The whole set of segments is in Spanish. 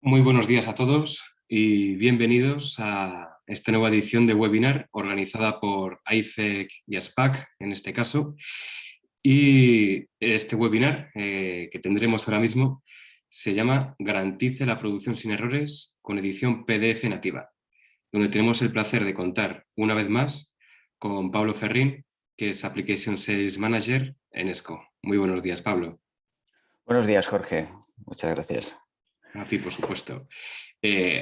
Muy buenos días a todos y bienvenidos a esta nueva edición de webinar organizada por IFEC y ASPAC, en este caso. Y este webinar que tendremos ahora mismo se llama Garantice la producción sin errores con edición PDF nativa, donde tenemos el placer de contar una vez más con Pablo Ferrín, que es Application Sales Manager en ESCO. Muy buenos días, Pablo. Buenos días, Jorge. Muchas gracias. A ti, por supuesto.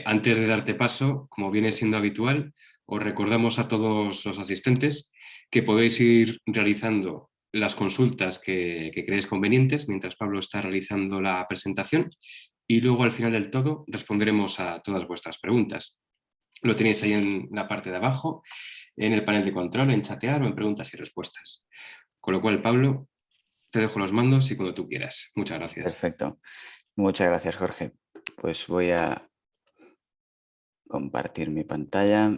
Antes de darte paso, como viene siendo habitual, os recordamos a todos los asistentes que podéis ir realizando las consultas que creéis convenientes mientras Pablo está realizando la presentación y luego al final del todo responderemos a todas vuestras preguntas. Lo tenéis ahí en la parte de abajo, en el panel de control, en chatear o en preguntas y respuestas. Con lo cual, Pablo, te dejo los mandos y cuando tú quieras. Muchas gracias. Perfecto. Muchas gracias, Jorge. Pues voy a compartir mi pantalla.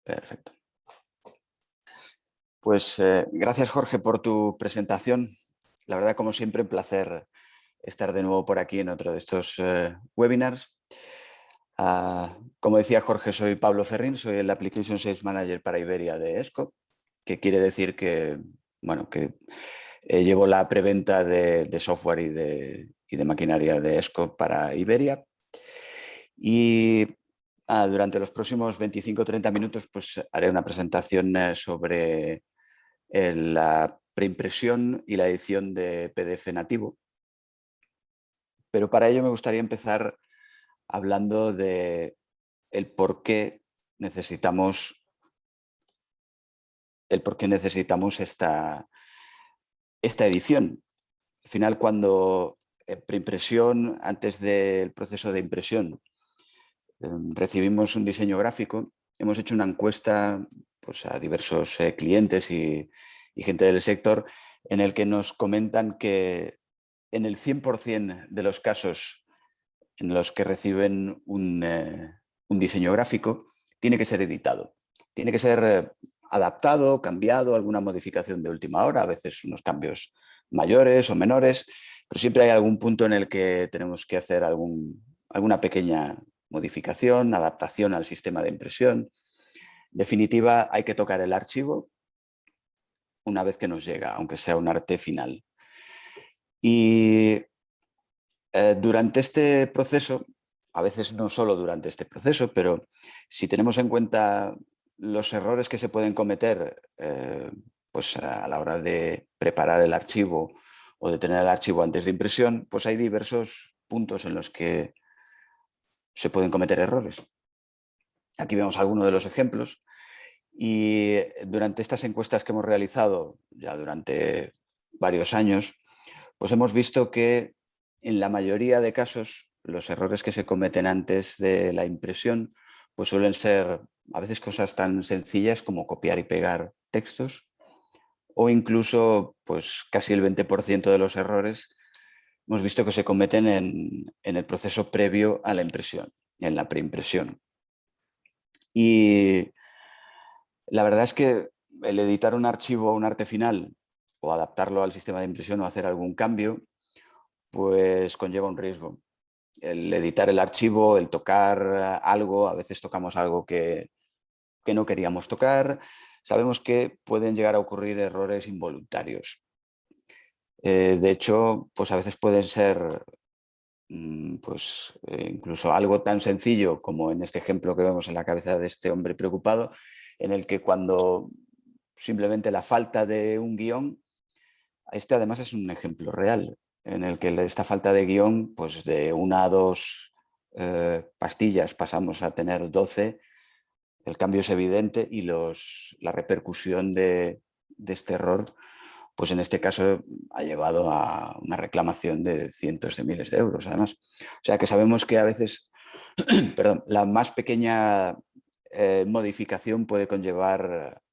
Perfecto. Pues gracias, Jorge, por tu presentación. La verdad, como siempre, un placer estar de nuevo por aquí en otro de estos webinars. Como decía Jorge, soy Pablo Ferrín, soy el Application Sales Manager para Iberia de ESCO, que quiere decir que, bueno, que llevo la preventa de software y de maquinaria de ESCO para Iberia. Y durante los próximos 25 o 30 minutos pues, haré una presentación sobre la preimpresión y la edición de PDF nativo. Pero para ello me gustaría empezar hablando de el por qué necesitamos esta edición. Al final, cuando preimpresión, antes del proceso de impresión, recibimos un diseño gráfico, hemos hecho una encuesta pues, a diversos clientes y gente del sector en el que nos comentan que en el 100% de los casos en los que reciben un diseño gráfico, tiene que ser editado. Tiene que ser adaptado, cambiado, alguna modificación de última hora, a veces unos cambios mayores o menores, pero siempre hay algún punto en el que tenemos que hacer alguna pequeña modificación, adaptación al sistema de impresión. En definitiva, hay que tocar el archivo una vez que nos llega, aunque sea un arte final. Y durante este proceso, a veces no solo durante este proceso, pero si tenemos en cuenta los errores que se pueden cometer pues a la hora de preparar el archivo o de tener el archivo antes de impresión, pues hay diversos puntos en los que se pueden cometer errores. Aquí vemos algunos de los ejemplos y durante estas encuestas que hemos realizado ya durante varios años, pues hemos visto que en la mayoría de casos los errores que se cometen antes de la impresión pues suelen ser a veces cosas tan sencillas como copiar y pegar textos o incluso pues casi el 20% de los errores hemos visto que se cometen en el proceso previo a la impresión, en la preimpresión. Y la verdad es que el editar un archivo o un arte final o adaptarlo al sistema de impresión o hacer algún cambio, pues conlleva un riesgo. El editar el archivo, el tocar algo, a veces tocamos algo que no queríamos tocar, sabemos que pueden llegar a ocurrir errores involuntarios. De hecho, pues a veces pueden ser pues, incluso algo tan sencillo como en este ejemplo que vemos en la cabeza de este hombre preocupado, en el que cuando simplemente la falta de un guión, este además es un ejemplo real, en el que esta falta de guión, pues de 1 a 2 pastillas pasamos a tener 12, el cambio es evidente y la repercusión de este error, pues en este caso ha llevado a una reclamación de cientos de miles de euros, además. O sea que sabemos que a veces, perdón, la más pequeña modificación puede conllevar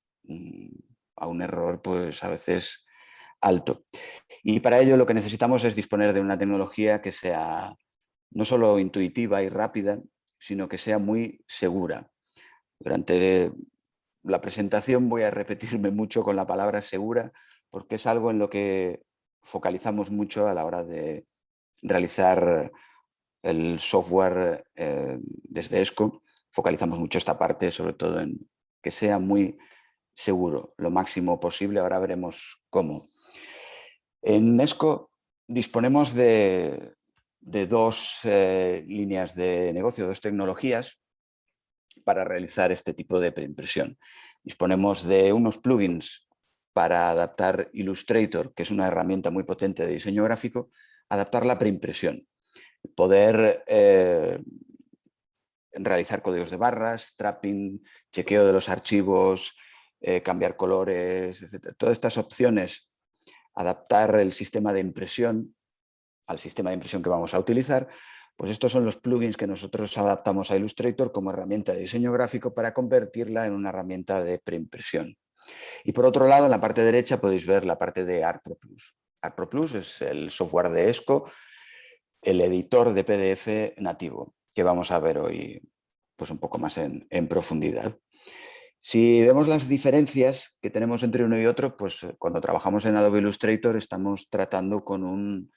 a un error, pues a veces alto. Y para ello lo que necesitamos es disponer de una tecnología que sea no solo intuitiva y rápida, sino que sea muy segura. Durante la presentación voy a repetirme mucho con la palabra segura, porque es algo en lo que focalizamos mucho a la hora de realizar el software desde ESCO, focalizamos mucho esta parte, sobre todo en que sea muy seguro, lo máximo posible. Ahora veremos cómo. En ESCO disponemos de dos líneas de negocio, dos tecnologías para realizar este tipo de preimpresión. Disponemos de unos plugins para adaptar Illustrator, que es una herramienta muy potente de diseño gráfico, adaptar la preimpresión. Poder realizar códigos de barras, trapping, chequeo de los archivos, cambiar colores, etc. Todas estas opciones, adaptar el sistema de impresión al sistema de impresión que vamos a utilizar, pues estos son los plugins que nosotros adaptamos a Illustrator como herramienta de diseño gráfico para convertirla en una herramienta de preimpresión. Y por otro lado, en la parte derecha podéis ver la parte de ArtProPlus. ArtProPlus es el software de ESCO, el editor de PDF nativo, que vamos a ver hoy pues un poco más en profundidad. Si vemos las diferencias que tenemos entre uno y otro, pues cuando trabajamos en Adobe Illustrator estamos tratando con un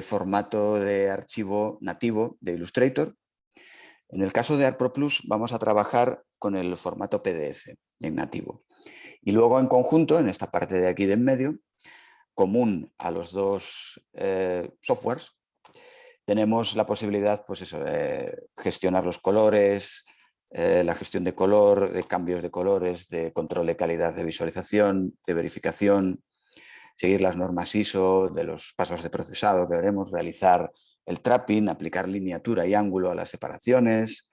formato de archivo nativo de Illustrator. En el caso de ArtProPlus vamos a trabajar con el formato PDF en nativo. Y luego en conjunto, en esta parte de aquí de en medio, común a los dos softwares, tenemos la posibilidad, pues eso, de gestionar los colores, la gestión de color, de cambios de colores, de control de calidad de visualización, de verificación, seguir las normas ISO, de los pasos de procesado que veremos, realizar el trapping, aplicar lineatura y ángulo a las separaciones,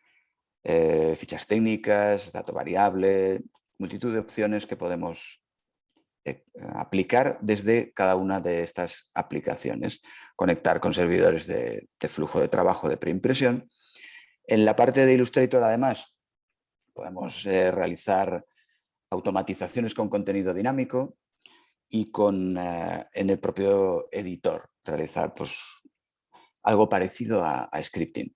fichas técnicas, dato variable, multitud de opciones que podemos aplicar desde cada una de estas aplicaciones, conectar con servidores de flujo de trabajo de preimpresión. En la parte de Illustrator, además, podemos realizar automatizaciones con contenido dinámico y en el propio editor realizar pues, algo parecido a scripting.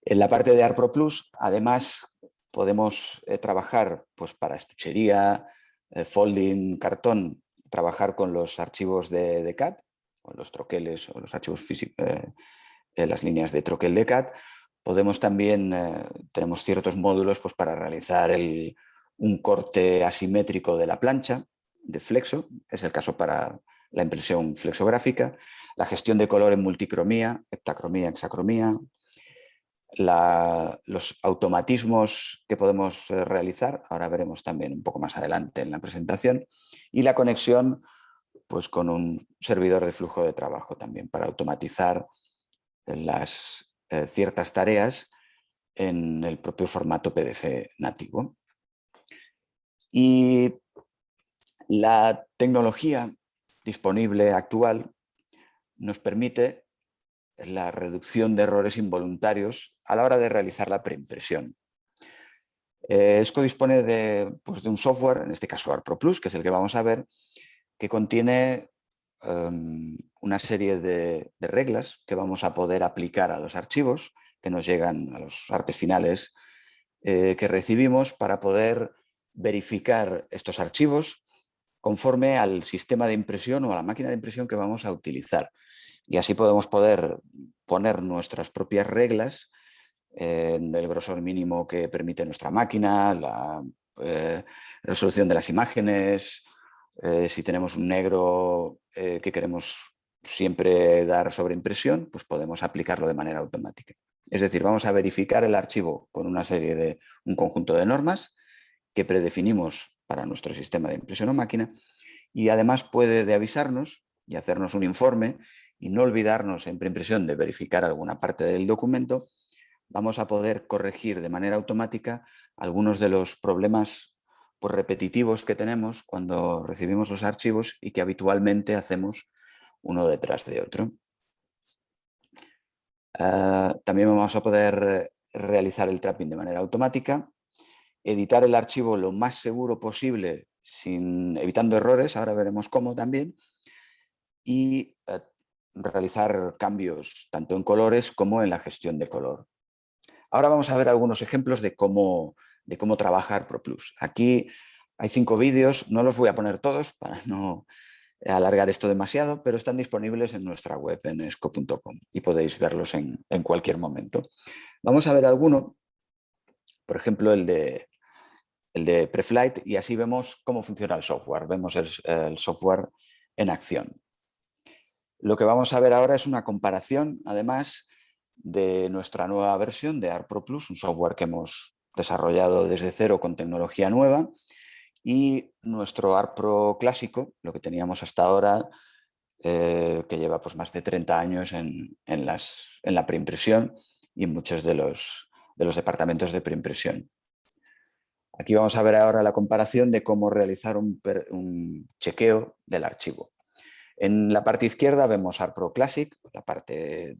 En la parte de ArtProPlus, además, podemos trabajar pues, para estuchería, folding, cartón, trabajar con los archivos de CAD, con los troqueles o los archivos físicos, las líneas de troquel de CAD. Podemos también, tenemos ciertos módulos pues, para realizar un corte asimétrico de la plancha, de flexo, es el caso para la impresión flexográfica, la gestión de color en multicromía, heptacromía, hexacromía, los automatismos que podemos realizar, ahora veremos también un poco más adelante en la presentación, y la conexión pues, con un servidor de flujo de trabajo también para automatizar las ciertas tareas en el propio formato PDF nativo. Y la tecnología disponible actual nos permite la reducción de errores involuntarios a la hora de realizar la preimpresión. ESCO dispone pues de un software, en este caso ArtProPlus, que es el que vamos a ver, que contiene una serie de reglas que vamos a poder aplicar a los archivos que nos llegan, a los artes finales que recibimos, para poder verificar estos archivos conforme al sistema de impresión o a la máquina de impresión que vamos a utilizar. Y así podemos poner nuestras propias reglas en el grosor mínimo que permite nuestra máquina, la resolución de las imágenes, si tenemos un negro que queremos siempre dar sobre impresión, pues podemos aplicarlo de manera automática. Es decir, vamos a verificar el archivo con un conjunto de normas que predefinimos para nuestro sistema de impresión o máquina, y además puede avisarnos y hacernos un informe, y no olvidarnos en preimpresión de verificar alguna parte del documento. Vamos a poder corregir de manera automática algunos de los problemas pues, repetitivos que tenemos cuando recibimos los archivos y que habitualmente hacemos uno detrás de otro. También vamos a poder realizar el trapping de manera automática, editar el archivo lo más seguro posible, evitando errores, ahora veremos cómo también, y realizar cambios tanto en colores como en la gestión de color. Ahora vamos a ver algunos ejemplos de cómo trabajar ArtProPlus. Aquí hay 5 vídeos, no los voy a poner todos para no alargar esto demasiado, pero están disponibles en nuestra web en esco.com y podéis verlos en cualquier momento. Vamos a ver alguno, por ejemplo el de Preflight, y así vemos cómo funciona el software, vemos el software en acción. Lo que vamos a ver ahora es una comparación, además, de nuestra nueva versión de ARPRO Plus, un software que hemos desarrollado desde cero con tecnología nueva, y nuestro ARPRO clásico, lo que teníamos hasta ahora, que lleva pues, más de 30 años en la preimpresión y en muchos de los departamentos de preimpresión. Aquí vamos a ver ahora la comparación de cómo realizar un chequeo del archivo. En la parte izquierda vemos ARPRO Classic, la parte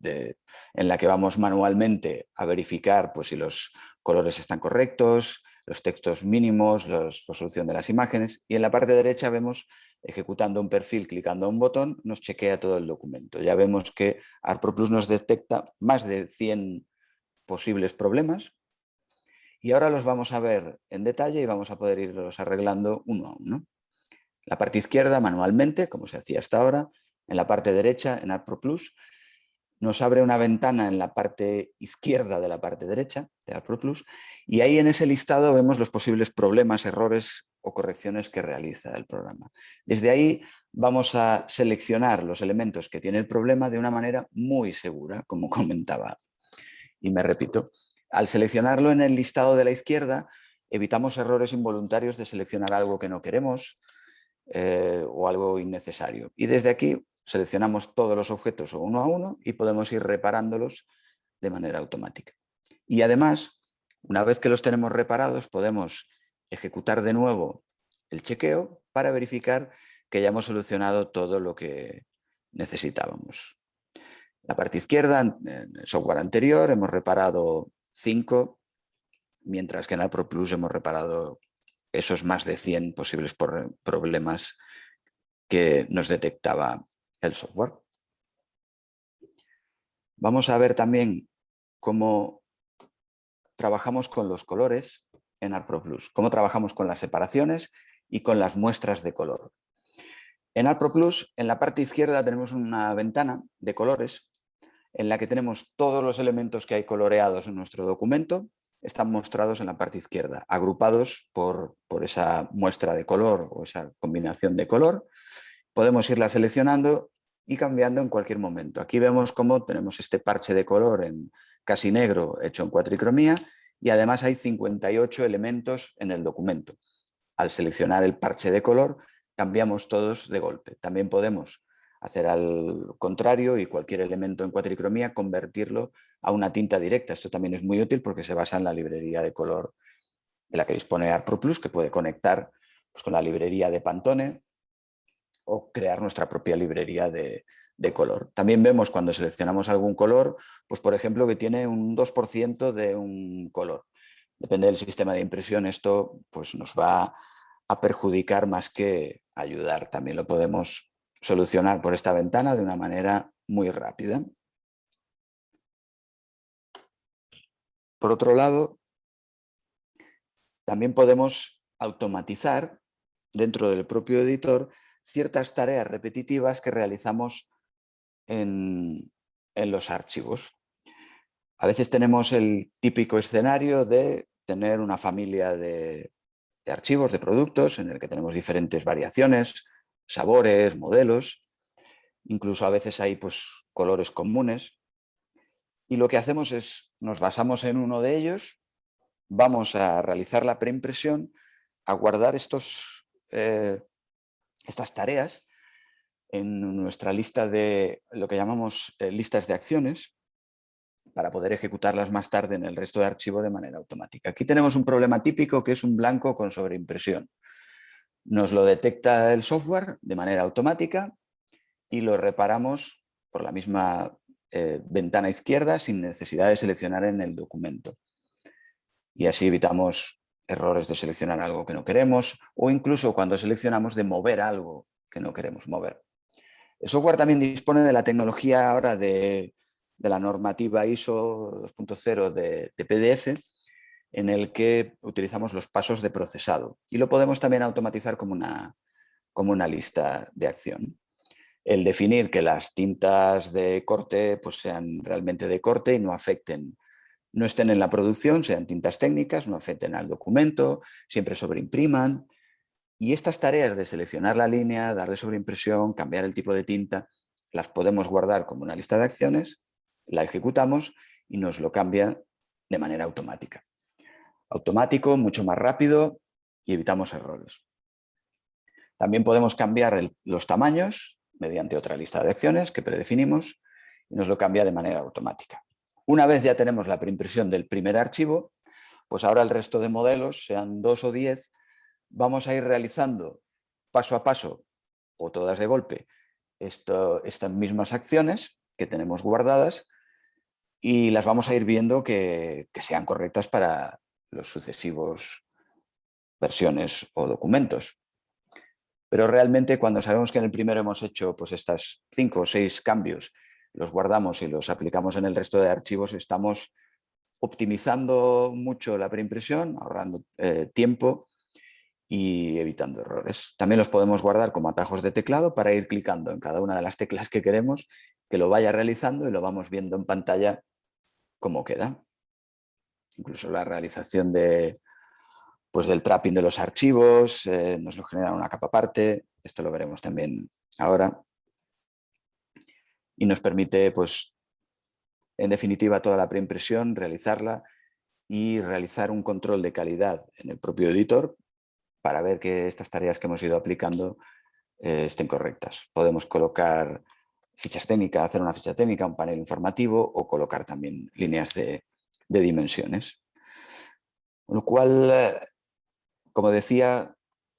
en la que vamos manualmente a verificar pues, si los colores están correctos, los textos mínimos, la resolución de las imágenes. Y en la parte derecha vemos, ejecutando un perfil, clicando a un botón, nos chequea todo el documento. Ya vemos que ARPRO Plus nos detecta más de 100 posibles problemas. Y ahora los vamos a ver en detalle y vamos a poder irlos arreglando uno a uno. La parte izquierda manualmente, como se hacía hasta ahora. En la parte derecha, en ARPRO Plus, nos abre una ventana en la parte izquierda de la parte derecha de ARPRO Plus, y ahí en ese listado vemos los posibles problemas, errores o correcciones que realiza el programa. Desde ahí vamos a seleccionar los elementos que tiene el problema de una manera muy segura, como comentaba. Y me repito, al seleccionarlo en el listado de la izquierda, evitamos errores involuntarios de seleccionar algo que no queremos, o algo innecesario. Y desde aquí seleccionamos todos los objetos uno a uno y podemos ir reparándolos de manera automática. Y además, una vez que los tenemos reparados, podemos ejecutar de nuevo el chequeo para verificar que ya hemos solucionado todo lo que necesitábamos. La parte izquierda, en el software anterior, hemos reparado 5, mientras que en ARPRO Plus hemos reparado esos más de 100 posibles problemas que nos detectaba el software. Vamos a ver también cómo trabajamos con los colores en ARPRO Plus, cómo trabajamos con las separaciones y con las muestras de color. En ARPRO Plus, en la parte izquierda tenemos una ventana de colores en la que tenemos todos los elementos que hay coloreados en nuestro documento, están mostrados en la parte izquierda, agrupados por esa muestra de color o esa combinación de color. Podemos irla seleccionando y cambiando en cualquier momento. Aquí vemos cómo tenemos este parche de color en casi negro hecho en cuatricromía, y además hay 58 elementos en el documento. Al seleccionar el parche de color cambiamos todos de golpe. También podemos hacer al contrario y cualquier elemento en cuatricromía convertirlo a una tinta directa. Esto también es muy útil porque se basa en la librería de color de la que dispone ARPRO Plus, que puede conectar pues, con la librería de Pantone o crear nuestra propia librería de color. También vemos cuando seleccionamos algún color, pues por ejemplo que tiene un 2% de un color. Depende del sistema de impresión, esto pues nos va a perjudicar más que ayudar. También lo podemos solucionar por esta ventana de una manera muy rápida. Por otro lado, también podemos automatizar dentro del propio editor ciertas tareas repetitivas que realizamos en los archivos. A veces tenemos el típico escenario de tener una familia de archivos, de productos, en el que tenemos diferentes variaciones, sabores, modelos, incluso a veces hay pues, colores comunes. Y lo que hacemos es, nos basamos en uno de ellos, vamos a realizar la preimpresión, a guardar estas tareas en nuestra lista de lo que llamamos listas de acciones, para poder ejecutarlas más tarde en el resto de archivo de manera automática. Aquí tenemos un problema típico que es un blanco con sobreimpresión. Nos lo detecta el software de manera automática y lo reparamos por la misma ventana izquierda sin necesidad de seleccionar en el documento. Y así evitamos errores de seleccionar algo que no queremos, o incluso cuando seleccionamos de mover algo que no queremos mover. El software también dispone de la tecnología ahora de la normativa ISO 2.0 de PDF, en el que utilizamos los pasos de procesado. Y lo podemos también automatizar como una como una lista de acción. El definir que las tintas de corte pues sean realmente de corte y no afecten, no estén en la producción, sean tintas técnicas, no afecten al documento, siempre sobreimpriman. Y estas tareas de seleccionar la línea, darle sobreimpresión, cambiar el tipo de tinta, las podemos guardar como una lista de acciones, la ejecutamos y nos lo cambia de manera automática. Automático, mucho más rápido y evitamos errores. También podemos cambiar los tamaños mediante otra lista de acciones que predefinimos y nos lo cambia de manera automática. Una vez ya tenemos la preimpresión del primer archivo, pues ahora el resto de modelos, sean 2 o 10, vamos a ir realizando paso a paso o todas de golpe estas mismas acciones que tenemos guardadas y las vamos a ir viendo que sean correctas para los sucesivos versiones o documentos. Pero realmente cuando sabemos que en el primero hemos hecho pues estas 5 o 6 cambios, los guardamos y los aplicamos en el resto de archivos, estamos optimizando mucho la preimpresión, ahorrando tiempo y evitando errores. También los podemos guardar como atajos de teclado para ir clicando en cada una de las teclas que queremos, que lo vaya realizando y lo vamos viendo en pantalla cómo queda. Incluso la realización pues del trapping de los archivos, nos lo genera una capa aparte, esto lo veremos también ahora. Y nos permite, pues, en definitiva, toda la preimpresión, realizarla y realizar un control de calidad en el propio editor para ver que estas tareas que hemos ido aplicando estén correctas. Podemos colocar fichas técnicas, hacer una ficha técnica, un panel informativo o colocar también líneas de dimensiones. Con lo cual, como decía,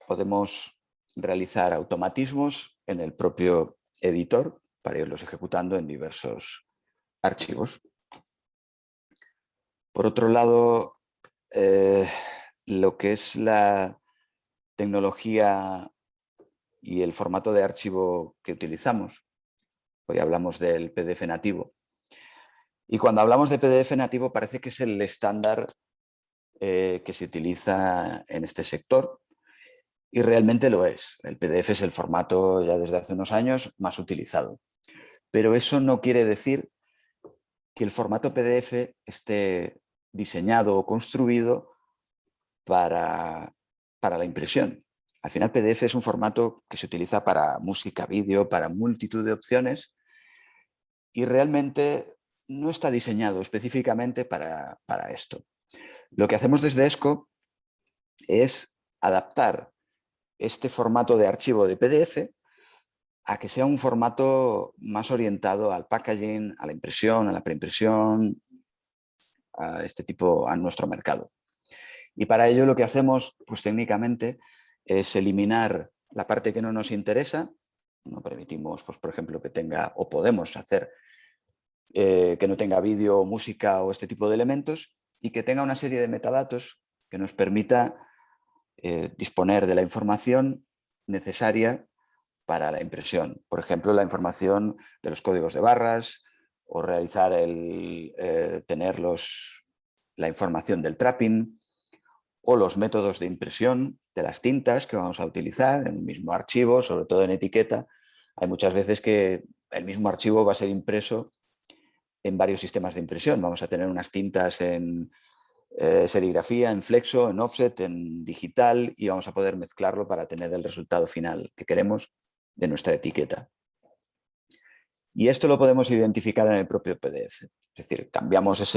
podemos realizar automatismos en el propio editor para irlos ejecutando en diversos archivos. Por otro lado, lo que es la tecnología y el formato de archivo que utilizamos, hoy hablamos del PDF nativo. Y cuando hablamos de PDF nativo parece que es el estándar que se utiliza en este sector y realmente lo es. El PDF es el formato ya desde hace unos años más utilizado. Pero eso no quiere decir que el formato PDF esté diseñado o construido para la impresión. Al final PDF es un formato que se utiliza para música, vídeo, para multitud de opciones y realmente no está diseñado específicamente para esto. Lo que hacemos desde ESCO es adaptar este formato de archivo de PDF a que sea un formato más orientado al packaging, a la impresión, a la preimpresión, a este tipo, a nuestro mercado. Y para ello lo que hacemos, pues técnicamente, es eliminar la parte que no nos interesa. No permitimos, pues, por ejemplo, que tenga, o podemos hacer, que no tenga vídeo, música o este tipo de elementos y que tenga una serie de metadatos que nos permita disponer de la información necesaria para la impresión. Por ejemplo, la información de los códigos de barras o realizar tener la información del trapping o los métodos de impresión de las tintas que vamos a utilizar en un mismo archivo, sobre todo en etiqueta. Hay muchas veces que el mismo archivo va a ser impreso en varios sistemas de impresión. Vamos a tener unas tintas en serigrafía, en flexo, en offset, en digital y vamos a poder mezclarlo para tener el resultado final que queremos de nuestra etiqueta. Y esto lo podemos identificar en el propio PDF. Es decir, cambiamos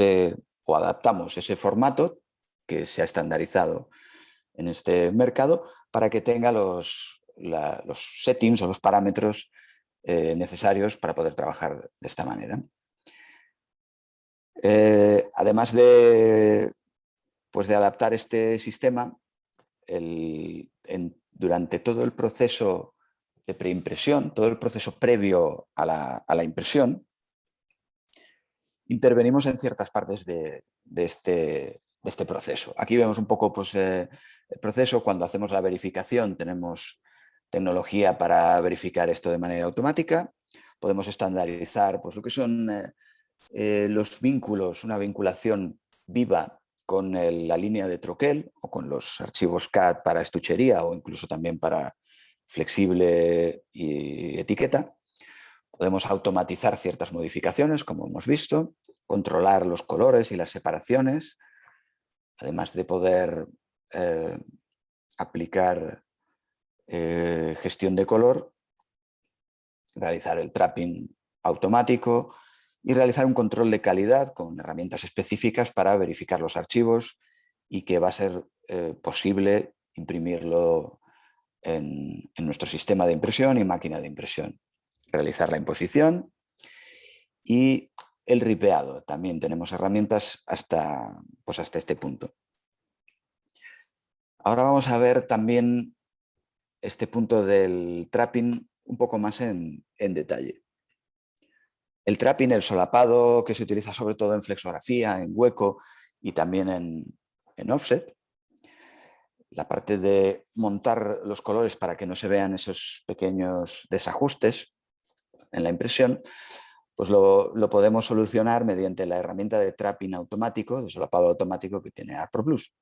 o adaptamos ese formato que se ha estandarizado en este mercado para que tenga los settings o los parámetros necesarios para poder trabajar de esta manera. Además de adaptar este sistema, durante todo el proceso de preimpresión, todo el proceso previo a la impresión, intervenimos en ciertas partes de este proceso. Aquí vemos un poco pues, el proceso. Cuando hacemos la verificación tenemos tecnología para verificar esto de manera automática. Podemos estandarizar pues, lo que son los vínculos, una vinculación viva con la línea de troquel o con los archivos CAD para estuchería o incluso también para flexible y etiqueta. Podemos automatizar ciertas modificaciones, como hemos visto, controlar los colores y las separaciones, además de poder aplicar gestión de color, realizar el trapping automático y realizar un control de calidad con herramientas específicas para verificar los archivos y que va a ser posible imprimirlo en nuestro sistema de impresión y máquina de impresión. Realizar la imposición y el ripeado. También tenemos herramientas hasta este punto. Ahora vamos a ver también este punto del trapping un poco más en detalle. El trapping, el solapado, que se utiliza sobre todo en flexografía, en hueco y también en offset. La parte de montar los colores para que no se vean esos pequeños desajustes en la impresión, pues lo podemos solucionar mediante la herramienta de trapping automático, de solapado automático que tiene ArtProPlus.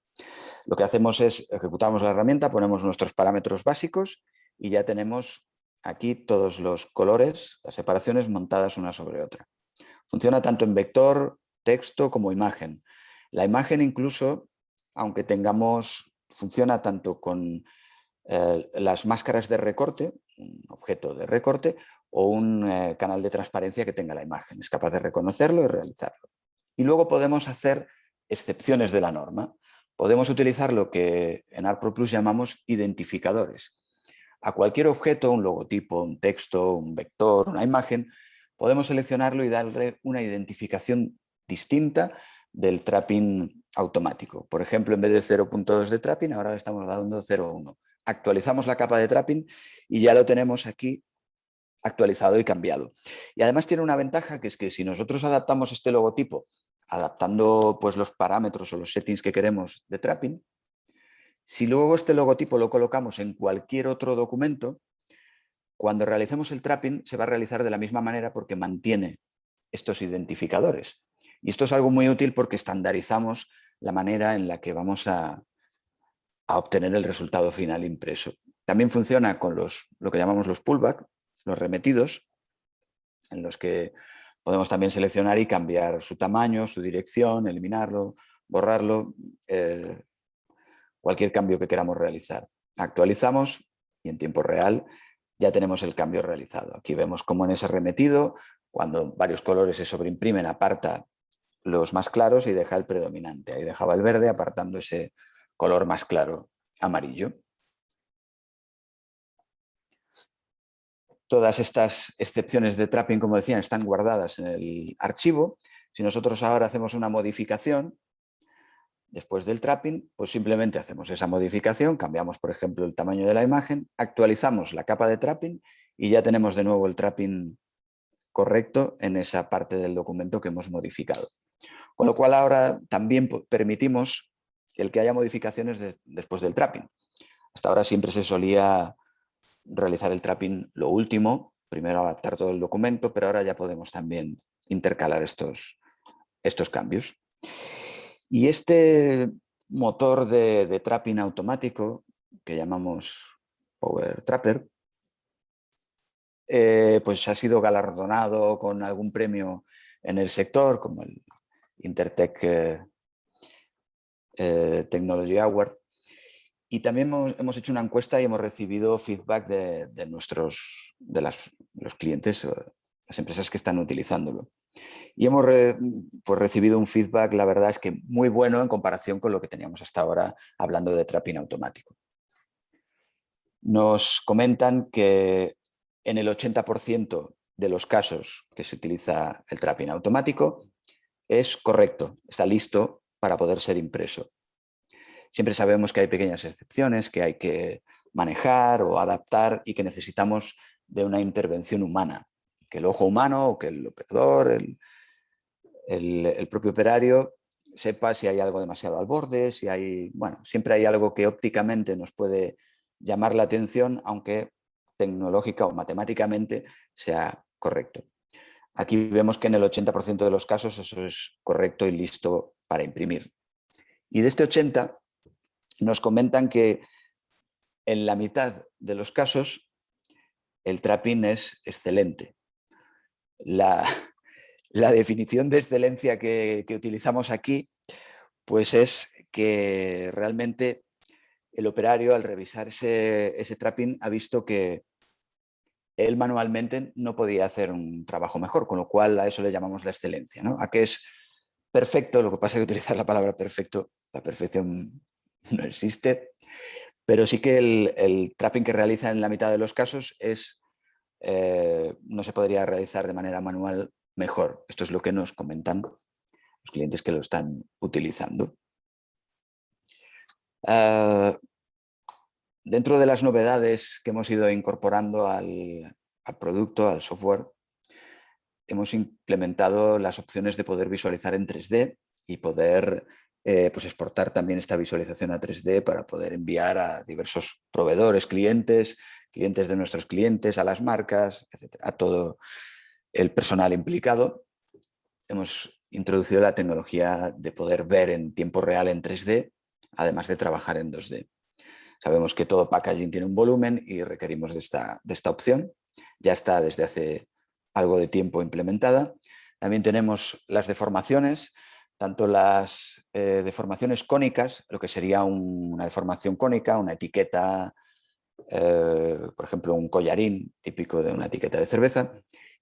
Lo que hacemos es ejecutamos la herramienta, ponemos nuestros parámetros básicos y ya tenemos aquí todos los colores, las separaciones montadas una sobre otra. Funciona tanto en vector, texto como imagen. La imagen incluso, aunque funciona tanto con las máscaras de recorte, un objeto de recorte o un canal de transparencia que tenga la imagen. Es capaz de reconocerlo y realizarlo. Y luego podemos hacer excepciones de la norma. Podemos utilizar lo que en ArtProPlus llamamos identificadores. A cualquier objeto, un logotipo, un texto, un vector, una imagen, podemos seleccionarlo y darle una identificación distinta del trapping automático. Por ejemplo, en vez de 0.2 de trapping, ahora le estamos dando 0.1. Actualizamos la capa de trapping y ya lo tenemos aquí actualizado y cambiado. Y además tiene una ventaja, que es que si nosotros adaptamos este logotipo, adaptando pues, los parámetros o los settings que queremos de trapping, si luego este logotipo lo colocamos en cualquier otro documento, cuando realicemos el trapping se va a realizar de la misma manera porque mantiene estos identificadores. Y esto es algo muy útil porque estandarizamos la manera en la que vamos a obtener el resultado final impreso. También funciona con lo que llamamos los pullback, los remetidos, en los que podemos también seleccionar y cambiar su tamaño, su dirección, eliminarlo, borrarlo, cualquier cambio que queramos realizar. Actualizamos y en tiempo real ya tenemos el cambio realizado. Aquí vemos cómo en ese remetido, cuando varios colores se sobreimprimen, aparta los más claros y deja el predominante. Ahí dejaba el verde apartando ese color más claro, amarillo. Todas estas excepciones de trapping, como decía, están guardadas en el archivo. Si nosotros ahora hacemos una modificación, después del trapping, pues simplemente hacemos esa modificación, cambiamos, por ejemplo, el tamaño de la imagen, actualizamos la capa de trapping y ya tenemos de nuevo el trapping correcto en esa parte del documento que hemos modificado. Con lo cual ahora también permitimos el que haya modificaciones después del trapping. Hasta ahora siempre se solía realizar el trapping lo último, primero adaptar todo el documento, pero ahora ya podemos también intercalar estos cambios. Y este motor de trapping automático, que llamamos Power Trapper, pues ha sido galardonado con algún premio en el sector, como el Intertech Technology Award. Y también hemos hecho una encuesta y hemos recibido feedback de los clientes, las empresas que están utilizándolo. Y hemos recibido un feedback, la verdad es que muy bueno en comparación con lo que teníamos hasta ahora hablando de trapping automático. Nos comentan que en el 80% de los casos que se utiliza el trapping automático es correcto, está listo para poder ser impreso. Siempre sabemos que hay pequeñas excepciones que hay que manejar o adaptar y que necesitamos de una intervención humana, que el ojo humano o que el operador, el propio operario sepa si hay algo demasiado al borde, si hay, bueno, siempre hay algo que ópticamente nos puede llamar la atención, aunque tecnológica o matemáticamente sea correcto. Aquí vemos que en el 80% de los casos eso es correcto y listo para imprimir. Y de este 80% nos comentan que en la mitad de los casos el trapping es excelente. La definición de excelencia que utilizamos aquí, pues es que realmente el operario, al revisar ese trapping, ha visto que él manualmente no podía hacer un trabajo mejor, con lo cual a eso le llamamos la excelencia, ¿no? A que es perfecto, lo que pasa es que utilizar la palabra perfecto, la perfección no existe, pero sí que el trapping que realiza en la mitad de los casos no se podría realizar de manera manual mejor. Esto es lo que nos comentan los clientes que lo están utilizando. Dentro de las novedades que hemos ido incorporando al producto, al software, hemos implementado las opciones de poder visualizar en 3D y poder pues exportar también esta visualización a 3D para poder enviar a diversos proveedores, clientes de nuestros clientes, a las marcas, etcétera, a todo el personal implicado. Hemos introducido la tecnología de poder ver en tiempo real en 3D, además de trabajar en 2D. Sabemos que todo packaging tiene un volumen y requerimos de esta opción. Ya está desde hace algo de tiempo implementada. También tenemos las deformaciones, tanto las deformaciones cónicas, lo que sería una deformación cónica, una etiqueta, por ejemplo, un collarín típico de una etiqueta de cerveza,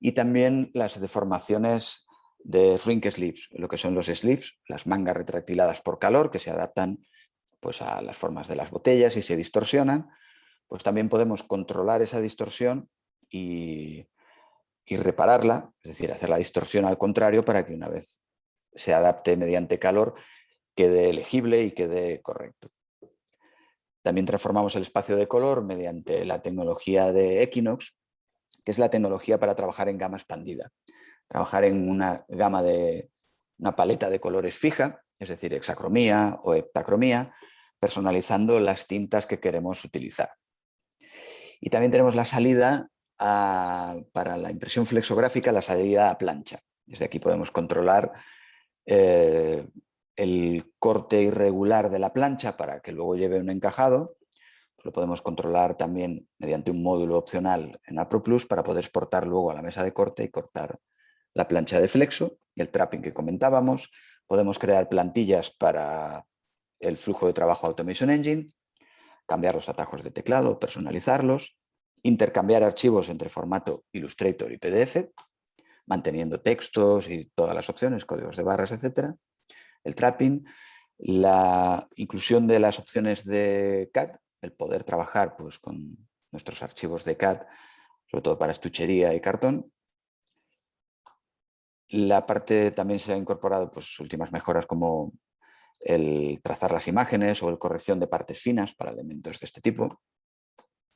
y también las deformaciones de shrink sleeves, lo que son los sleeves, las mangas retractiladas por calor que se adaptan pues, a las formas de las botellas y se distorsionan. Pues también podemos controlar esa distorsión y repararla, es decir, hacer la distorsión al contrario para que una vez se adapte mediante calor quede legible y quede correcto. También transformamos el espacio de color mediante la tecnología de Equinox, que es la tecnología para trabajar en gama expandida. Trabajar en una paleta de colores fija, es decir, hexacromía o heptacromía, personalizando las tintas que queremos utilizar. Y también tenemos la salida para la impresión flexográfica, la salida a plancha. Desde aquí podemos controlar el corte irregular de la plancha para que luego lleve un encajado. Lo podemos controlar también mediante un módulo opcional en AproPlus para poder exportar luego a la mesa de corte y cortar la plancha de flexo y el trapping que comentábamos. Podemos crear plantillas para el flujo de trabajo Automation Engine, cambiar los atajos de teclado, personalizarlos, intercambiar archivos entre formato Illustrator y PDF, manteniendo textos y todas las opciones, códigos de barras, etc. El trapping, la inclusión de las opciones de CAD, el poder trabajar pues, con nuestros archivos de CAD, sobre todo para estuchería y cartón. La parte también se ha incorporado pues, últimas mejoras como el trazar las imágenes o el corrección de partes finas para elementos de este tipo.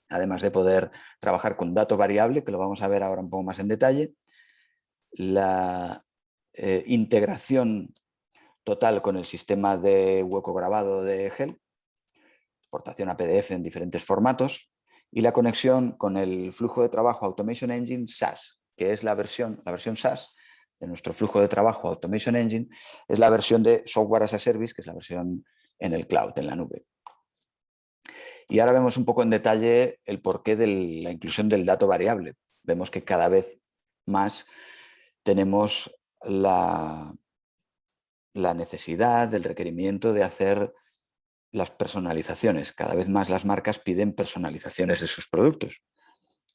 Además de poder trabajar con dato variable, que lo vamos a ver ahora un poco más en detalle. La integración total con el sistema de hueco grabado de GEL, exportación a PDF en diferentes formatos, y la conexión con el flujo de trabajo Automation Engine SaaS, que es la versión SaaS de nuestro flujo de trabajo Automation Engine, es la versión de Software as a Service, que es la versión en el cloud, en la nube. Y ahora vemos un poco en detalle el porqué de la inclusión del dato variable. Vemos que cada vez más tenemos la necesidad, el requerimiento de hacer las personalizaciones. Cada vez más las marcas piden personalizaciones de sus productos.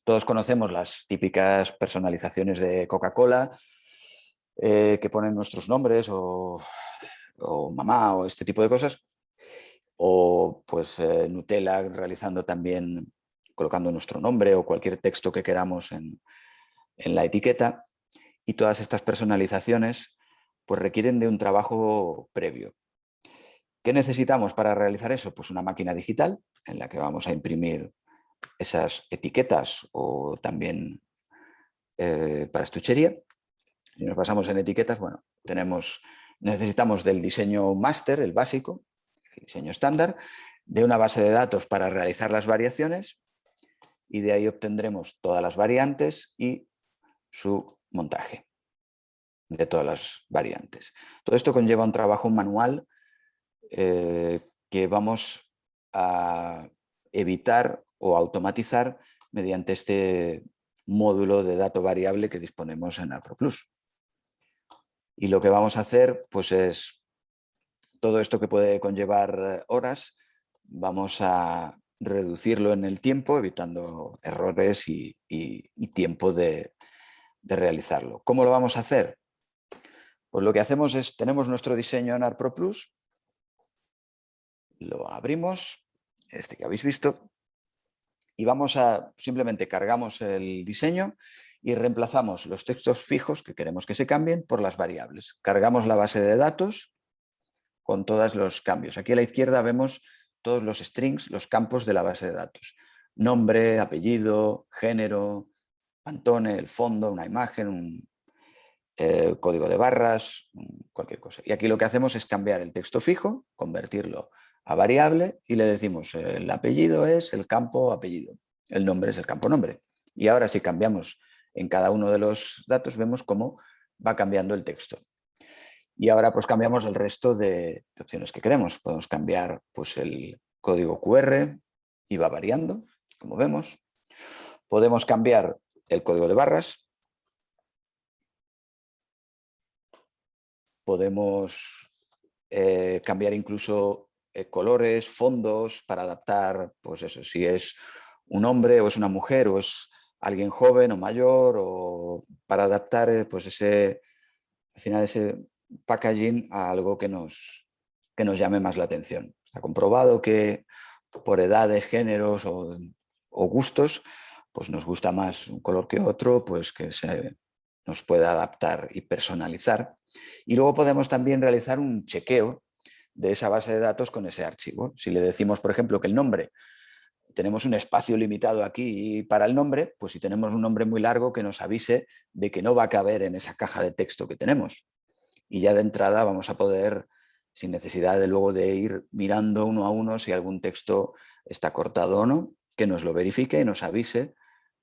Todos conocemos las típicas personalizaciones de Coca-Cola que ponen nuestros nombres o mamá o este tipo de cosas. O pues Nutella realizando también, colocando nuestro nombre o cualquier texto que queramos en la etiqueta. Y todas estas personalizaciones pues requieren de un trabajo previo. ¿Qué necesitamos para realizar eso? Pues una máquina digital en la que vamos a imprimir esas etiquetas o también para estuchería. Si nos basamos en etiquetas, bueno, necesitamos del diseño máster, el básico, el diseño estándar, de una base de datos para realizar las variaciones y de ahí obtendremos todas las variantes y su montaje de todas las variantes. Todo esto conlleva un trabajo manual que vamos a evitar o automatizar mediante este módulo de dato variable que disponemos en ArtProPlus. Y lo que vamos a hacer pues es todo esto que puede conllevar horas, vamos a reducirlo en el tiempo, evitando errores y tiempo de realizarlo. ¿Cómo lo vamos a hacer? Pues lo que hacemos es, tenemos nuestro diseño en ArtProPlus, lo abrimos, este que habéis visto, y vamos a, simplemente cargamos el diseño y reemplazamos los textos fijos que queremos que se cambien por las variables. Cargamos la base de datos con todos los cambios. Aquí a la izquierda vemos todos los strings, los campos de la base de datos. Nombre, apellido, género, Pantone, el fondo, una imagen, un código de barras, cualquier cosa. Y aquí lo que hacemos es cambiar el texto fijo, convertirlo a variable y le decimos el apellido es el campo apellido, el nombre es el campo nombre. Y ahora si cambiamos en cada uno de los datos vemos cómo va cambiando el texto. Y ahora pues cambiamos el resto de opciones que queremos. Podemos cambiar pues el código QR y va variando, como vemos. Podemos cambiar el código de barras. Podemos cambiar incluso colores, fondos para adaptar, pues eso, si es un hombre o es una mujer o es alguien joven o mayor, o para adaptar pues al final ese packaging a algo que nos llame más la atención. Está comprobado que por edades, géneros o gustos, pues nos gusta más un color que otro, pues que se nos pueda adaptar y personalizar. Y luego podemos también realizar un chequeo de esa base de datos con ese archivo. Si le decimos, por ejemplo, que el nombre, tenemos un espacio limitado aquí para el nombre, pues si tenemos un nombre muy largo, que nos avise de que no va a caber en esa caja de texto que tenemos. Y ya de entrada vamos a poder, sin necesidad de luego de ir mirando uno a uno si algún texto está cortado o no, que nos lo verifique y nos avise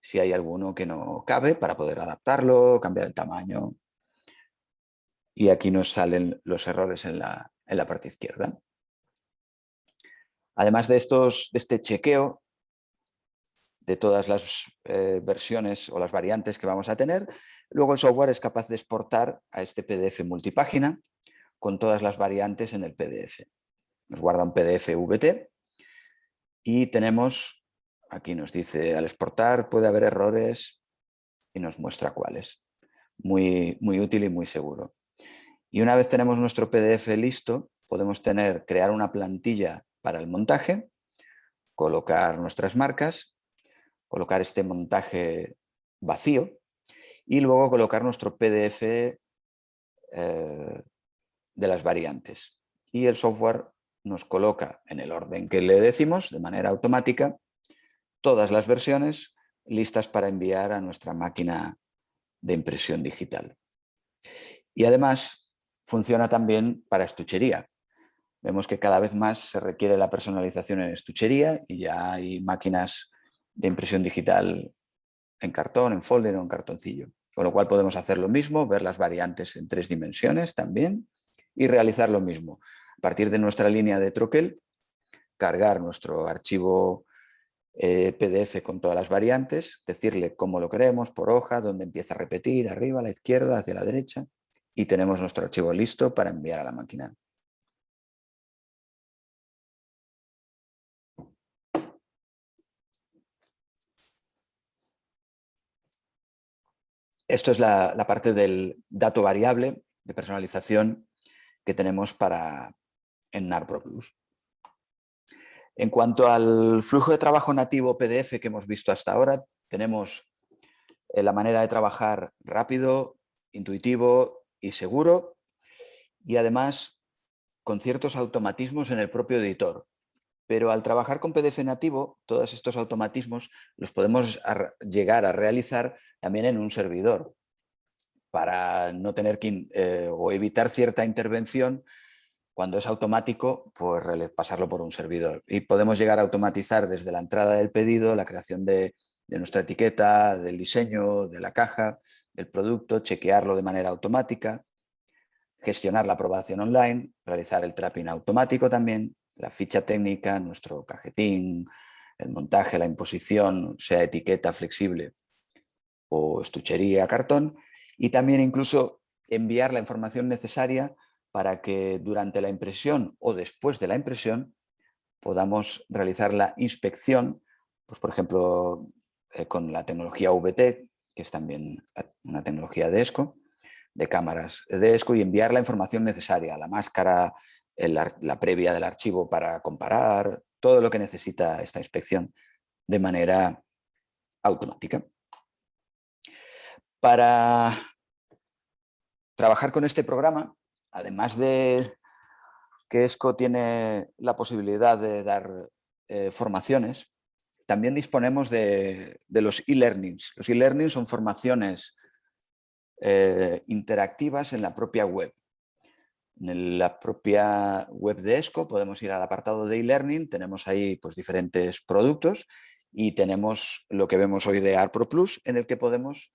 si hay alguno que no cabe para poder adaptarlo, cambiar el tamaño. Y aquí nos salen los errores en la parte izquierda. Además de este chequeo de todas las versiones o las variantes que vamos a tener, luego el software es capaz de exportar a este PDF multipágina con todas las variantes en el PDF. Nos guarda un PDF VT y tenemos, aquí nos dice, al exportar puede haber errores y nos muestra cuáles. Muy, muy útil y muy seguro. Y una vez tenemos nuestro PDF listo, podemos crear una plantilla para el montaje, colocar nuestras marcas, colocar este montaje vacío y luego colocar nuestro PDF de las variantes. Y el software nos coloca en el orden que le decimos, de manera automática, todas las versiones listas para enviar a nuestra máquina de impresión digital. Y además funciona también para estuchería. Vemos que cada vez más se requiere la personalización en estuchería y ya hay máquinas de impresión digital en cartón, en folder o en cartoncillo. Con lo cual podemos hacer lo mismo, ver las variantes en 3 dimensiones también y realizar lo mismo. A partir de nuestra línea de troquel, cargar nuestro archivo PDF con todas las variantes, decirle cómo lo queremos, por hoja, dónde empieza a repetir, arriba, a la izquierda, hacia la derecha, y tenemos nuestro archivo listo para enviar a la máquina. Esto es la parte del dato variable de personalización que tenemos en ArtProPlus. En cuanto al flujo de trabajo nativo PDF que hemos visto hasta ahora, tenemos la manera de trabajar rápido, intuitivo y seguro, y además con ciertos automatismos en el propio editor. Pero al trabajar con PDF nativo, todos estos automatismos los podemos llegar a realizar también en un servidor para no tener que o evitar cierta intervención. Cuando es automático, pues pasarlo por un servidor. Y podemos llegar a automatizar desde la entrada del pedido, la creación de nuestra etiqueta, del diseño, de la caja, del producto, chequearlo de manera automática, gestionar la aprobación online, realizar el tracking automático también, la ficha técnica, nuestro cajetín, el montaje, la imposición, sea etiqueta flexible o estuchería, cartón, y también incluso enviar la información necesaria para que durante la impresión o después de la impresión podamos realizar la inspección, pues por ejemplo, con la tecnología VT, que es también una tecnología de ESCO, de cámaras de ESCO, y enviar la información necesaria, la máscara, la previa del archivo para comparar, todo lo que necesita esta inspección de manera automática. Para trabajar con este programa, además de que ESCO tiene la posibilidad de dar formaciones, también disponemos de los e-learnings. Los e-learnings son formaciones interactivas en la propia web. En la propia web de ESCO podemos ir al apartado de e-learning, tenemos ahí pues, diferentes productos y tenemos lo que vemos hoy de ARPRO Plus, en el que podemos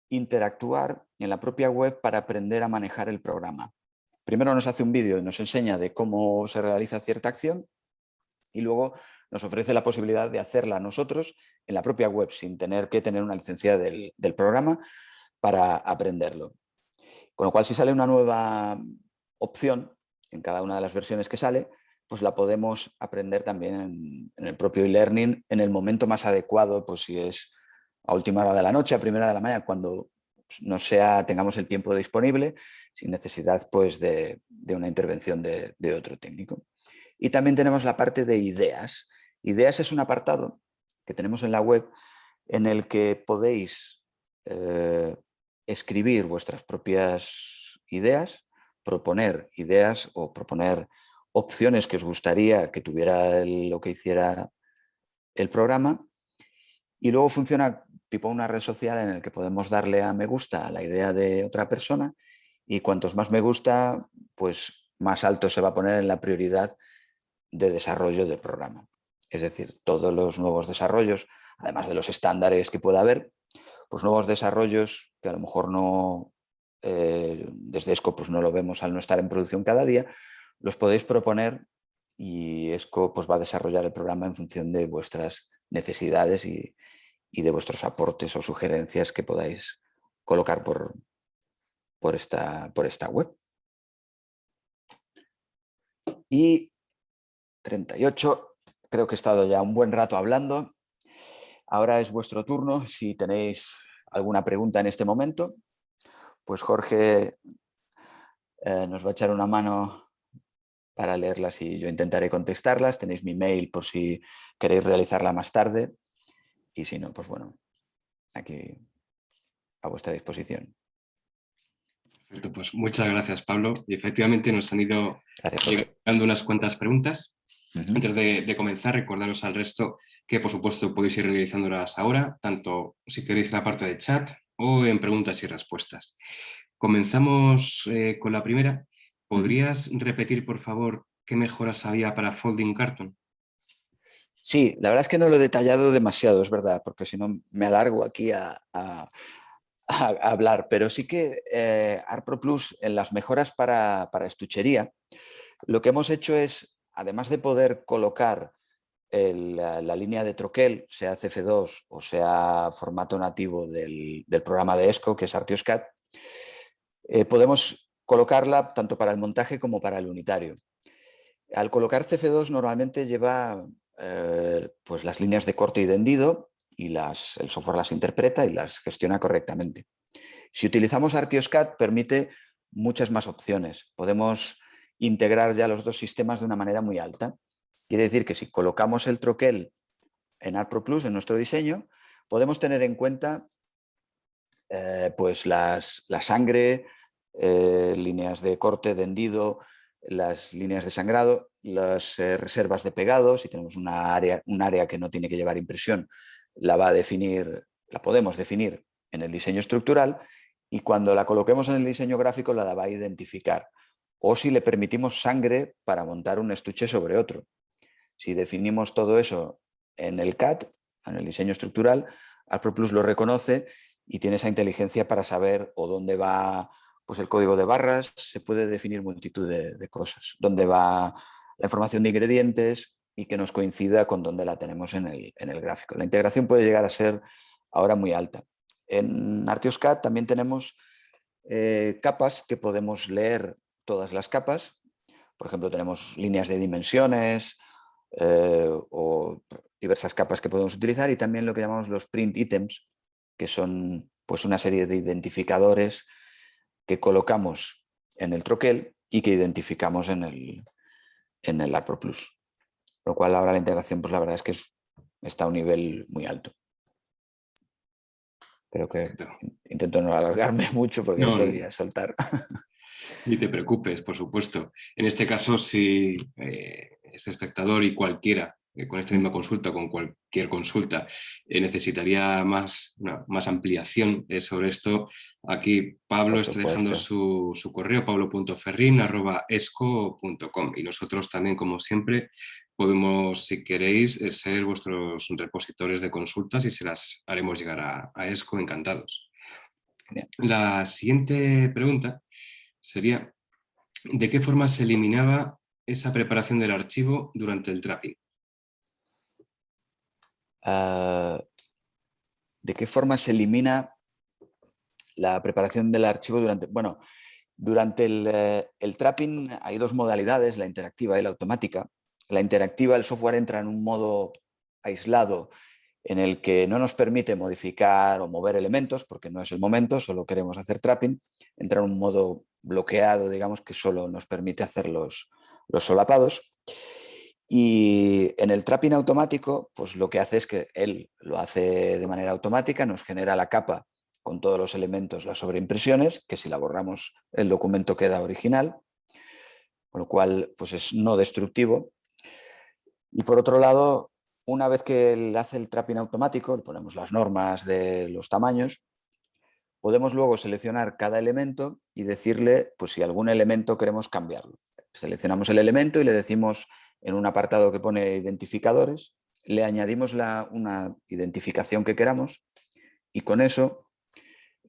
interactuar en la propia web para aprender a manejar el programa. Primero nos hace un vídeo y nos enseña de cómo se realiza cierta acción y luego nos ofrece la posibilidad de hacerla nosotros en la propia web sin tener que tener una licencia del programa para aprenderlo. Con lo cual, si sale una nueva opción en cada una de las versiones que sale, pues la podemos aprender también en el propio e-learning en el momento más adecuado, pues si es a última hora de la noche, a primera de la mañana, cuando no tengamos el tiempo disponible, sin necesidad pues, de una intervención de otro técnico. Y también tenemos la parte de ideas. Ideas es un apartado que tenemos en la web en el que podéis escribir vuestras propias ideas, proponer ideas o proponer opciones que os gustaría que tuviera lo que hiciera el programa, y luego funciona tipo una red social en el que podemos darle a me gusta a la idea de otra persona, y cuantos más me gusta, pues más alto se va a poner en la prioridad de desarrollo del programa. Es decir, todos los nuevos desarrollos, además de los estándares que pueda haber, pues nuevos desarrollos que a lo mejor no, desde ESCO pues no lo vemos al no estar en producción cada día, los podéis proponer y ESCO pues va a desarrollar el programa en función de vuestras necesidades y de vuestros aportes o sugerencias que podáis colocar por esta web. Y 38, creo que he estado ya un buen rato hablando. Ahora es vuestro turno. Si tenéis alguna pregunta en este momento, pues Jorge nos va a echar una mano para leerlas y yo intentaré contestarlas. Tenéis mi mail por si queréis realizarla más tarde. Y si no, pues bueno, aquí a vuestra disposición. Perfecto, pues muchas gracias, Pablo. Y efectivamente nos han ido llegando unas cuantas preguntas. Antes de comenzar, recordaros al resto que, por supuesto, podéis ir realizándolas ahora, tanto si queréis en la parte de chat o en preguntas y respuestas. Comenzamos con la primera. ¿Podrías repetir, por favor, qué mejoras había para Folding Carton? Sí, la verdad es que no lo he detallado demasiado, es verdad, porque si no me alargo aquí a hablar, pero sí que ARPRO Plus, en las mejoras para estuchería, lo que hemos hecho es, además de poder colocar la línea de troquel, sea CF2 o sea formato nativo del programa de ESCO, que es Artioscat, podemos colocarla tanto para el montaje como para el unitario. Al colocar CF2 normalmente lleva pues las líneas de corte y de hendido, y el software las interpreta y las gestiona correctamente. Si utilizamos Artioscat, permite muchas más opciones. Podemos integrar ya los dos sistemas de una manera muy alta. Quiere decir que si colocamos el troquel en ARPRO Plus, en nuestro diseño, podemos tener en cuenta pues la sangre, líneas de corte, de hendido, las líneas de sangrado, las reservas de pegado. Si tenemos un área que no tiene que llevar impresión, la podemos definir en el diseño estructural, y cuando la coloquemos en el diseño gráfico la va a identificar. O si le permitimos sangre para montar un estuche sobre otro. Si definimos todo eso en el CAD, en el diseño estructural, ARPRO Plus lo reconoce y tiene esa inteligencia para saber o dónde va pues el código de barras. Se puede definir multitud de cosas. Dónde va la información de ingredientes, y que nos coincida con donde la tenemos en el gráfico. La integración puede llegar a ser ahora muy alta. En Artios-CAD también tenemos capas que podemos leer todas las capas. Por ejemplo, tenemos líneas de dimensiones o diversas capas que podemos utilizar, y también lo que llamamos los print items, que son pues una serie de identificadores que colocamos en el troquel y que identificamos en el ArtPro+. Lo cual ahora la integración, pues la verdad es que está a un nivel muy alto. Pero que Perfecto. intento no alargarme mucho porque ahí No, podría soltar. ni te preocupes, por supuesto. En este caso, si este espectador y cualquiera con esta misma consulta, con cualquier consulta, necesitaría más ampliación sobre esto, aquí Pablo Por está dejando supuesto. su correo, pablo.ferrin@esco.com, y nosotros también, como siempre, podemos, si queréis, ser vuestros repositores de consultas y se las haremos llegar a ESCO encantados. Genial. La siguiente pregunta sería: ¿de qué forma se eliminaba esa preparación del archivo durante el trapping? ¿De qué forma se elimina la preparación del archivo durante... Bueno, durante el trapping hay dos modalidades, la interactiva y la automática. La interactiva, el software entra en un modo aislado en el que no nos permite modificar o mover elementos, porque no es el momento, solo queremos hacer trapping. Entra en un modo bloqueado, digamos, que solo nos permite hacer los solapados. Y en el trapping automático, pues lo que hace es que él lo hace de manera automática, nos genera la capa con todos los elementos, las sobreimpresiones, que si la borramos el documento queda original, con lo cual pues es no destructivo. Y por otro lado, una vez que él hace el trapping automático, le ponemos las normas de los tamaños, podemos luego seleccionar cada elemento y decirle pues si algún elemento queremos cambiarlo. Seleccionamos el elemento y le decimos en un apartado que pone identificadores, le añadimos una identificación que queramos, y con eso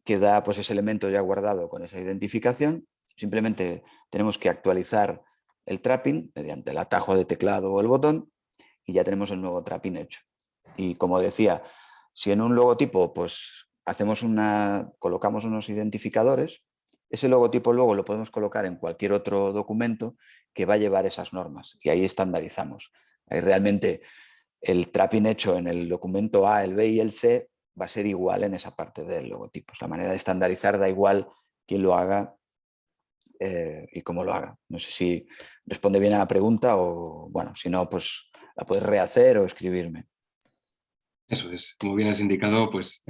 queda pues ese elemento ya guardado con esa identificación. Simplemente tenemos que actualizar el trapping mediante el atajo de teclado o el botón y ya tenemos el nuevo trapping hecho. Y como decía, si en un logotipo pues colocamos unos identificadores, ese logotipo luego lo podemos colocar en cualquier otro documento que va a llevar esas normas, y ahí estandarizamos. Ahí realmente el trapping hecho en el documento A, el B y el C va a ser igual en esa parte del logotipo. La manera de estandarizar da igual quién lo haga y cómo lo haga. No sé si responde bien a la pregunta o, bueno, si no, pues la puedes rehacer o escribirme. Eso es, como bien has indicado, pues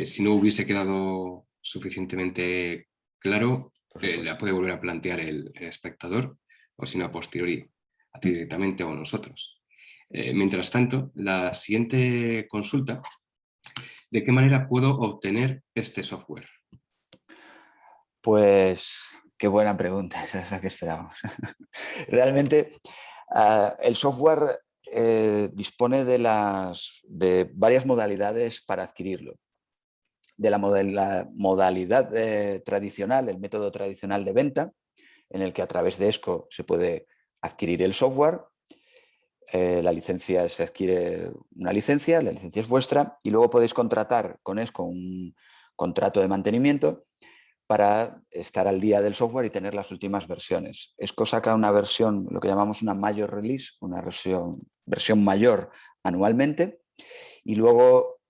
si no hubiese quedado suficientemente claro, Por la supuesto. puede volver a plantear el espectador, o si no, a posteriori, a ti directamente o a nosotros. Mientras tanto, la siguiente consulta: ¿de qué manera puedo obtener este software? Pues qué buena pregunta, esa es la que esperábamos. Realmente el software dispone de varias modalidades para adquirirlo. De la modalidad tradicional, el método tradicional de venta, en el que a través de ESCO se puede adquirir el software. La licencia, se adquiere una licencia, la licencia es vuestra, y luego podéis contratar con ESCO un contrato de mantenimiento para estar al día del software y tener las últimas versiones. ESCO saca una versión, lo que llamamos una major release, una versión mayor anualmente, y luego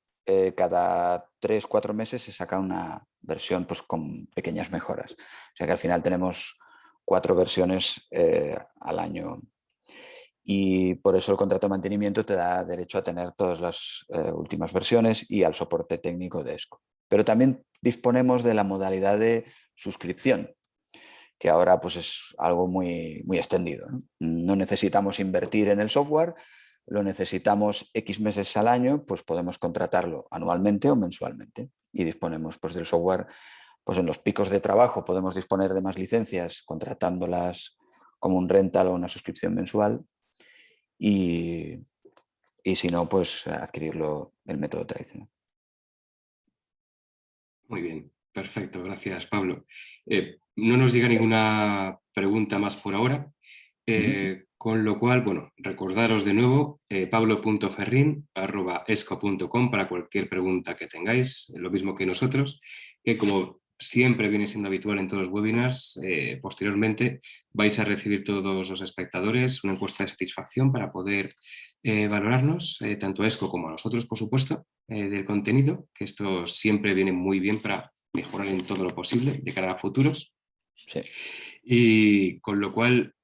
cada 3-4 meses se saca una versión pues, con pequeñas mejoras. O sea que al final tenemos 4 versiones al año. Y por eso el contrato de mantenimiento te da derecho a tener todas las últimas versiones y al soporte técnico de ESCO. Pero también disponemos de la modalidad de suscripción, que ahora pues, es algo muy extendido. No necesitamos invertir en el software, lo necesitamos X meses al año, pues podemos contratarlo anualmente o mensualmente. Y disponemos pues, del software, pues en los picos de trabajo podemos disponer de más licencias contratándolas como un rental o una suscripción mensual, y, y si no, pues adquirirlo del método tradicional. Muy bien, perfecto, gracias Pablo. No nos llega ninguna pregunta más por ahora. Ujú. Con lo cual, bueno, recordaros de nuevo pablo.ferrin@esco.com para cualquier pregunta que tengáis, lo mismo que nosotros, que como siempre viene siendo habitual en todos los webinars, posteriormente vais a recibir todos los espectadores una encuesta de satisfacción para poder valorarnos, tanto a ESCO como a nosotros, por supuesto, del contenido, que esto siempre viene muy bien para mejorar en todo lo posible de cara a futuros. Sí. Y con lo cual,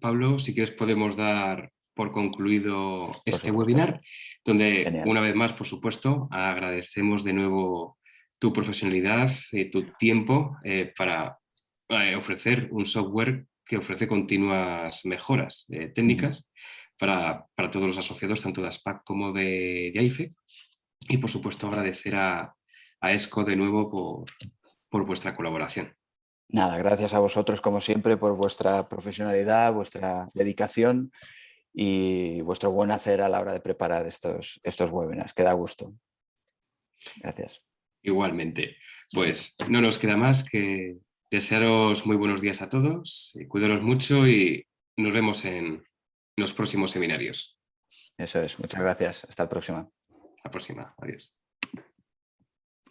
Pablo, si quieres podemos dar por concluido Por este supuesto. webinar, donde Genial. una vez más, por supuesto, agradecemos de nuevo tu profesionalidad y tu tiempo para ofrecer un software que ofrece continuas mejoras técnicas para todos los asociados, tanto de ASPAC como de IFEC. Y, por supuesto, agradecer a ESCO de nuevo por vuestra colaboración. Nada, gracias a vosotros como siempre por vuestra profesionalidad, vuestra dedicación y vuestro buen hacer a la hora de preparar estos webinars, que da gusto. Gracias. Igualmente, pues no nos queda más que desearos muy buenos días a todos, cuidaros mucho y nos vemos en los próximos seminarios. Eso es. Muchas gracias. Hasta la próxima. La próxima. Adiós.